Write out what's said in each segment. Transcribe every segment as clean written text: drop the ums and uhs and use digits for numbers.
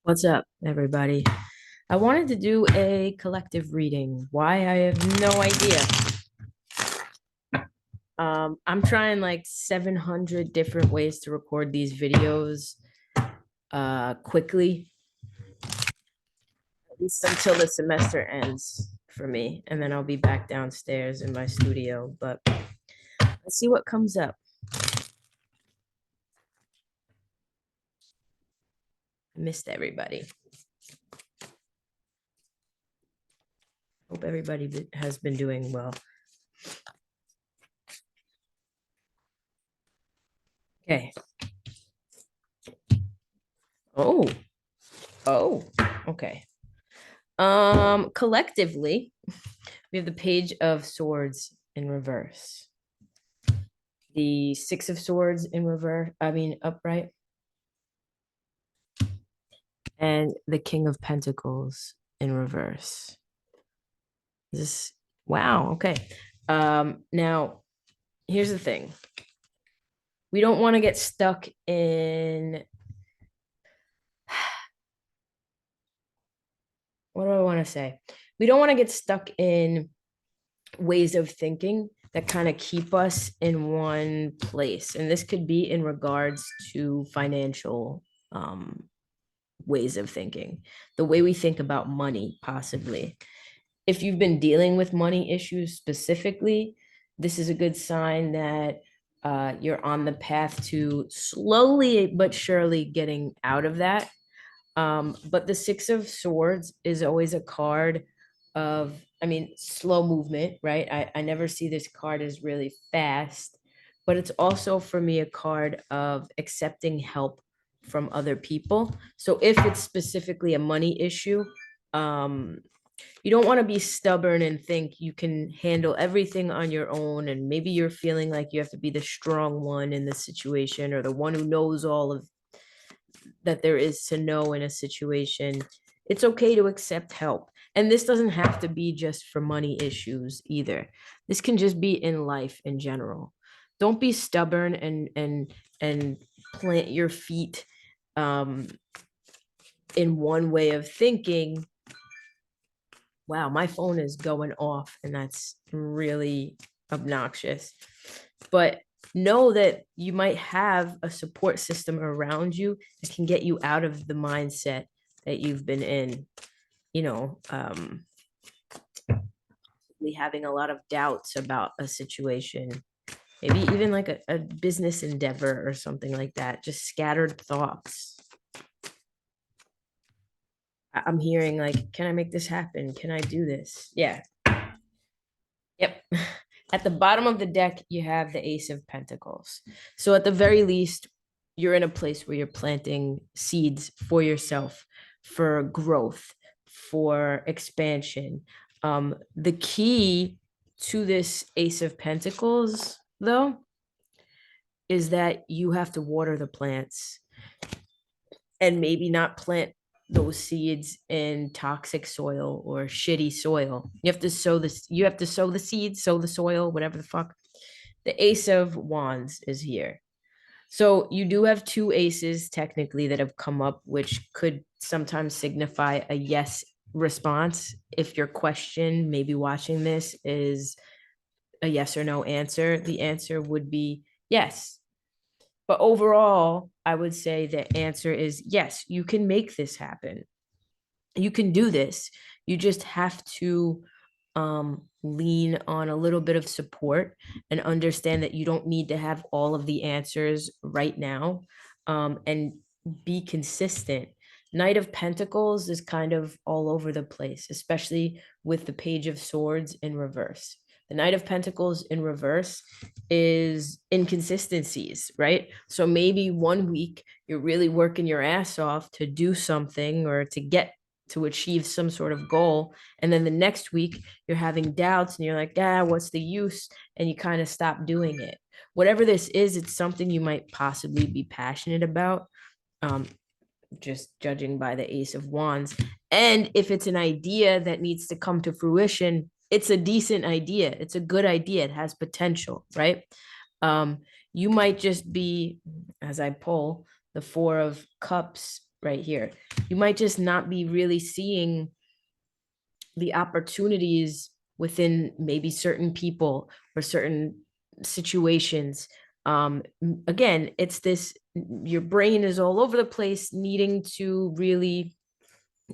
What's up, everybody? I wanted to do a collective reading. Why? I have no idea. I'm trying like 700 different ways to record these videos quickly, at least until the semester ends for me, and then I'll be back downstairs in my studio. But let's see what comes up. I missed everybody. Hope everybody has been doing well. Okay. Oh, oh, okay. Collectively, we have the Page of Swords in reverse, the Six of Swords in reverse, upright, and the King of Pentacles in reverse. This, wow, okay. Now here's the thing. We don't want to get stuck in, what do I want to say? We don't want to get stuck in ways of thinking that kind of keep us in one place. And this could be in regards to financial ways of thinking, the way we think about money, possibly. If you've been dealing with money issues specifically, this is a good sign that you're on the path to slowly but surely getting out of that. But the Six of Swords is always a card of, slow movement, right? I never see this card as really fast, but it's also for me a card of accepting help from other people. So if it's specifically a money issue, um, you don't want to be stubborn and think you can handle everything on your own. And maybe you're feeling like you have to be the strong one in the situation or the one who knows all of that there is to know in a situation. It's okay to accept help. And this doesn't have to be just for money issues either. This can just be in life in general. Don't be stubborn and plant your feet um in one way of thinking. Wow, my phone is going off and that's really obnoxious. But know that you might have a support system around you that can get you out of the mindset that you've been in, you know, having a lot of doubts about a situation, maybe even like a business endeavor or something like that, just scattered thoughts. I'm hearing like, can I make this happen? Can I do this? Yeah. Yep. At the bottom of the deck, you have the Ace of Pentacles. So at the very least, you're in a place where you're planting seeds for yourself, for growth, for expansion. The key to this Ace of Pentacles, though, is that you have to water the plants and maybe not plant those seeds in toxic soil or shitty soil. You have to sow the seeds, sow the soil, whatever the fuck. The Ace of Wands is here. So you do have two aces technically that have come up, which could sometimes signify a yes response. If your question, maybe watching this, is a yes or no answer, the answer would be yes. But overall, I would say the answer is yes, you can make this happen. You can do this. You just have to lean on a little bit of support and understand that you don't need to have all of the answers right now, and be consistent. Knight of Pentacles is kind of all over the place, especially with the Page of Swords in reverse. The Knight of Pentacles in reverse is inconsistencies, right? So maybe one week you're really working your ass off to do something or to achieve some sort of goal. And then the next week you're having doubts and you're like, what's the use? And you kind of stop doing it. Whatever this is, it's something you might possibly be passionate about. Um, just judging by the Ace of Wands. And if it's an idea that needs to come to fruition, it's a decent idea. It's a good idea. It has potential, right? You might just be, as I pull the Four of Cups right here. You might just not be really seeing the opportunities within maybe certain people or certain situations. Again, it's this, your brain is all over the place, needing to really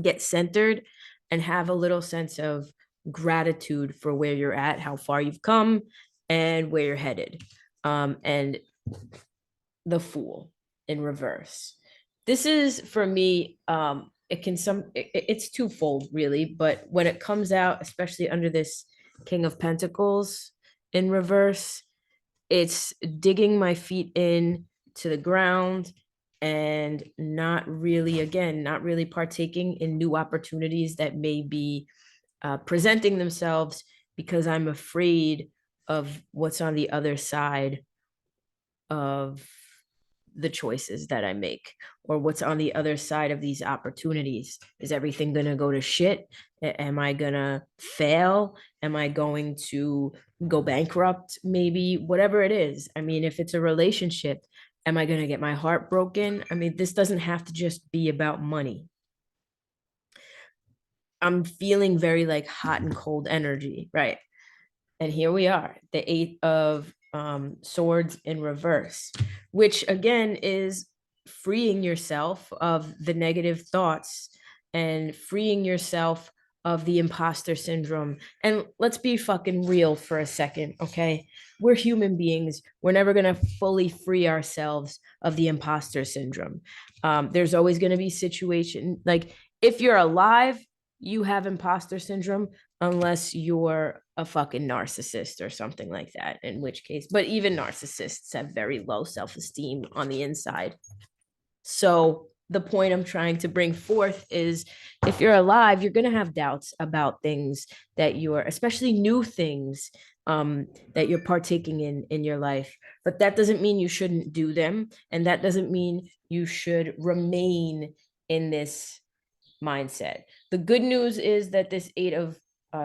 get centered and have a little sense of gratitude for where you're at, how far you've come, and where you're headed. And the Fool in reverse. This is for me, it's twofold really, but when it comes out, especially under this King of Pentacles in reverse, it's digging my feet in to the ground and not really, again, not really partaking in new opportunities that may be presenting themselves, because I'm afraid of what's on the other side of the choices that I make, or what's on the other side of these opportunities. Is everything going to go to shit? Am I going to fail? Am I going to go bankrupt? Maybe, whatever it is. I mean, if it's a relationship, am I going to get my heart broken? I mean, this doesn't have to just be about money. I'm feeling very like hot and cold energy, right? And here we are, the Eight of Swords in reverse, which again is freeing yourself of the negative thoughts and freeing yourself of the imposter syndrome. And let's be fucking real for a second, okay? We're human beings. We're never going to fully free ourselves of the imposter syndrome. There's always going to be situation like, if you're alive, you have imposter syndrome, unless you're a fucking narcissist or something like that, in which case, but even narcissists have very low self-esteem on the inside. So the point I'm trying to bring forth is, if you're alive, you're going to have doubts about things that you're, especially new things, that you're partaking in your life. But that doesn't mean you shouldn't do them. And that doesn't mean you should remain in this mindset. The good news is that this Eight of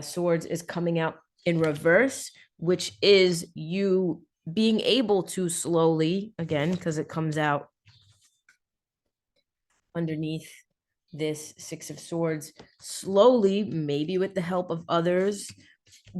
Swords is coming out in reverse, which is you being able to slowly, again, because it comes out underneath this Six of Swords, slowly, maybe with the help of others,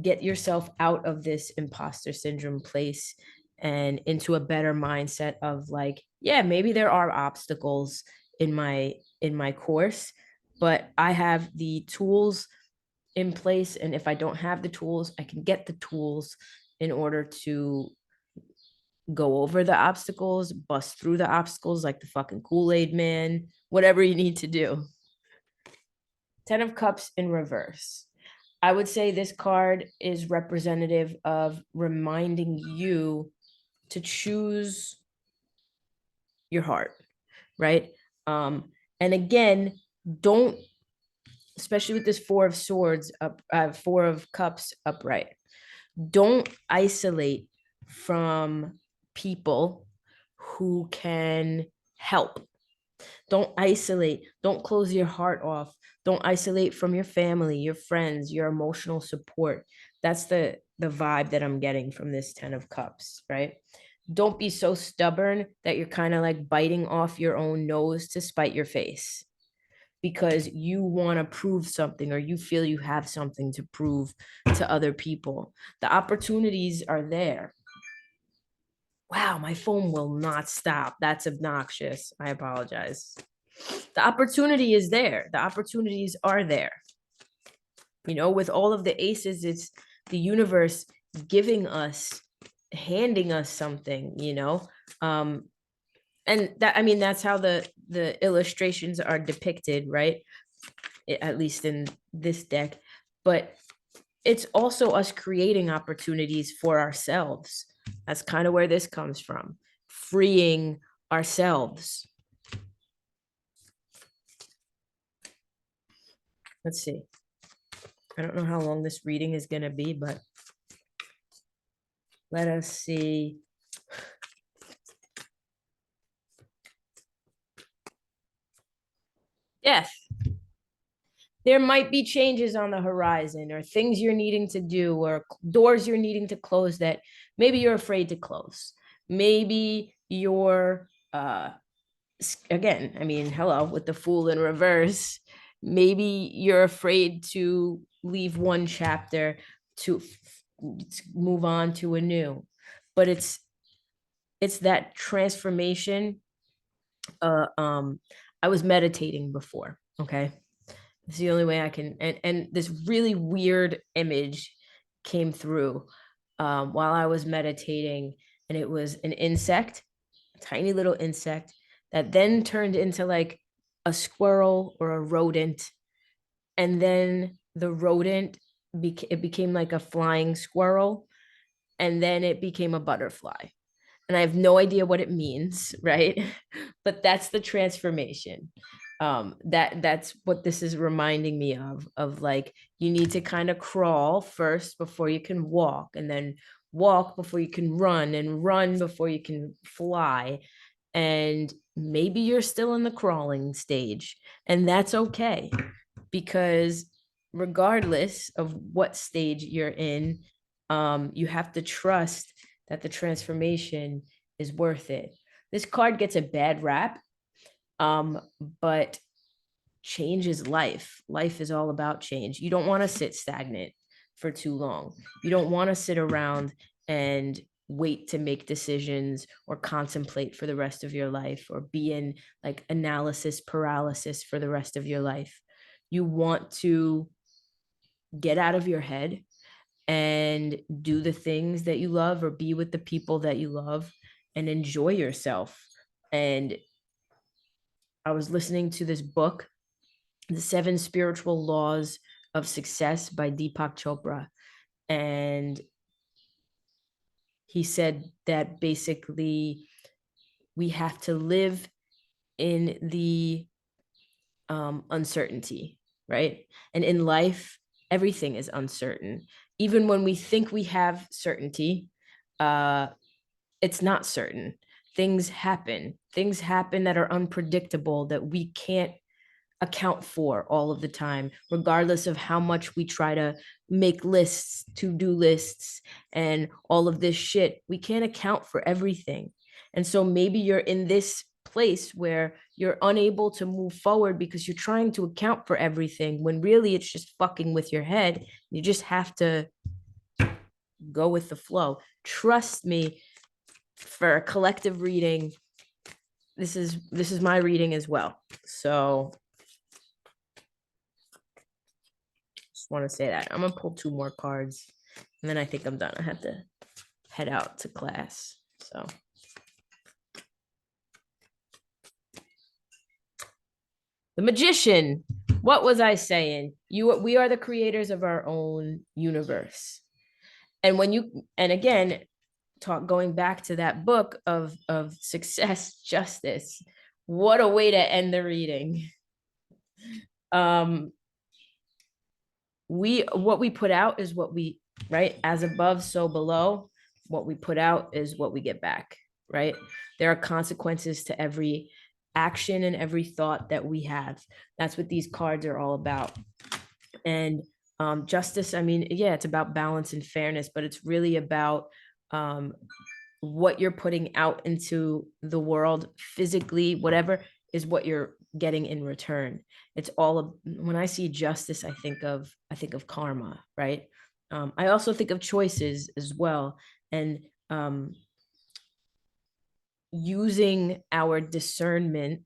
get yourself out of this imposter syndrome place and into a better mindset of like, yeah, maybe there are obstacles in my course, but I have the tools in place, and if I don't have the tools, I can get the tools in order to go over the obstacles, bust through the obstacles like the fucking Kool-Aid man, whatever you need to do. 10 of Cups in reverse. I would say this card is representative of reminding you to choose your heart, right? And again, don't, especially with this Four of Swords up, Four of Cups upright, don't isolate from people who can help. Don't isolate. Don't close your heart off. Don't isolate from your family, your friends, your emotional support. That's the vibe that I'm getting from this 10 of Cups, right? Don't be so stubborn that you're kind of like biting off your own nose to spite your face, because you want to prove something, or you feel you have something to prove to other people. The opportunities are there. Wow, my phone will not stop. That's obnoxious. I apologize. The opportunity is there. The opportunities are there. You know, with all of the aces, it's the universe giving us, handing us something, you know? And that, I mean, that's how the illustrations are depicted, right? At least in this deck. But it's also us creating opportunities for ourselves. That's kind of where this comes from. Freeing ourselves. Let's see. I don't know how long this reading is going to be, but let us see. Death. There might be changes on the horizon, or things you're needing to do, or doors you're needing to close that maybe you're afraid to close. Maybe you're again, I mean, hello, with the Fool in reverse, maybe you're afraid to leave one chapter to move on to a new, but it's that transformation. uh um I was meditating before, okay? It's the only way I can, and this really weird image came through while I was meditating, and it was an insect, a tiny little insect that then turned into like a squirrel or a rodent, and then the rodent it became like a flying squirrel, and then it became a butterfly. And I have no idea what it means, right? But that's the transformation. That's what this is reminding me of like, you need to kind of crawl first before you can walk, and then walk before you can run, and run before you can fly. And maybe you're still in the crawling stage, and that's okay, because regardless of what stage you're in, you have to trust that the transformation is worth it. This card gets a bad rap, um, but change is life. Life is all about change. You don't want to sit stagnant for too long. You don't want to sit around and wait to make decisions or contemplate for the rest of your life, or be in like analysis paralysis for the rest of your life. You want to get out of your head and do the things that you love, or be with the people that you love, and enjoy yourself. And I was listening to this book, The Seven Spiritual Laws of Success by Deepak Chopra. And he said that basically we have to live in the uncertainty, right? And in life, everything is uncertain. Even when we think we have certainty, uh, it's not certain. Things happen that are unpredictable, that we can't account for all of the time, regardless of how much we try to make lists, to-do lists, and all of this shit. We can't account for everything. And so maybe you're in this place where you're unable to move forward because you're trying to account for everything, when really it's just fucking with your head. You just have to go with the flow. Trust me, for a collective reading, this is my reading as well. So just want to say that. I'm gonna pull two more cards, and then I think I'm done. I have to head out to class. So the Magician. What was I saying? We are the creators of our own universe. And when you, and again, going back to that book of Success, Justice, what a way to end the reading. What we put out is what we, right, as above so below. What we put out is what we get back, right? There are consequences to every action and every thought that we have. That's what these cards are all about. And justice, I mean, yeah, it's about balance and fairness, but it's really about what you're putting out into the world physically, whatever is what you're getting in return. It's all of, when I see justice, I think of karma, right? I also think of choices as well, and using our discernment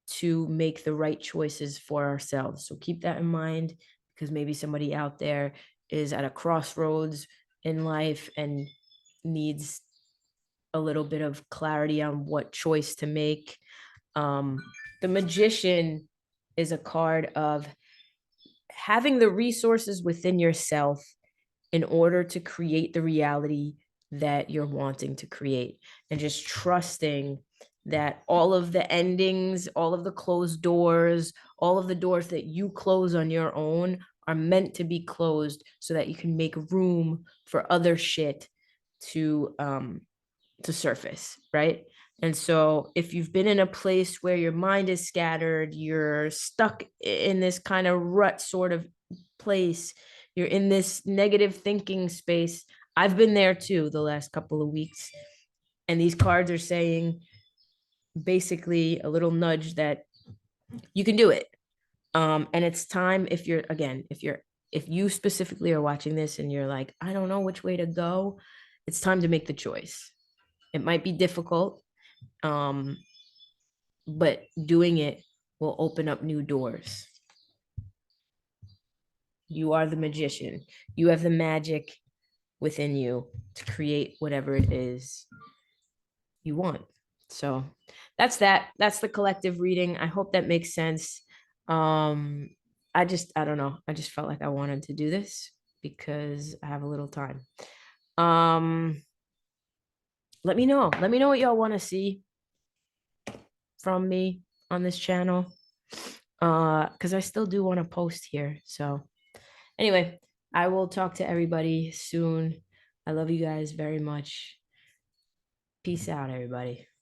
to make the right choices for ourselves. So keep that in mind, because maybe somebody out there is at a crossroads in life and needs a little bit of clarity on what choice to make. The Magician is a card of having the resources within yourself in order to create the reality that you're wanting to create, and just trusting that all of the endings, all of the closed doors, all of the doors that you close on your own are meant to be closed so that you can make room for other shit to surface, right? And so if you've been in a place where your mind is scattered, you're stuck in this kind of rut sort of place, you're in this negative thinking space. I've been there too the last couple of weeks. And these cards are saying, basically a little nudge that you can do it. And it's time, if you're, again, if you specifically are watching this and you're like, I don't know which way to go, it's time to make the choice. It might be difficult, but doing it will open up new doors. You are the magician. You have the magic within you to create whatever it is you want. So that's that. That's the collective reading. I hope that makes sense. I don't know. I just felt like I wanted to do this because I have a little time. Let me know. Let me know what y'all want to see from me on this channel. Because I still do want to post here. So anyway, I will talk to everybody soon. I love you guys very much. Peace out, everybody.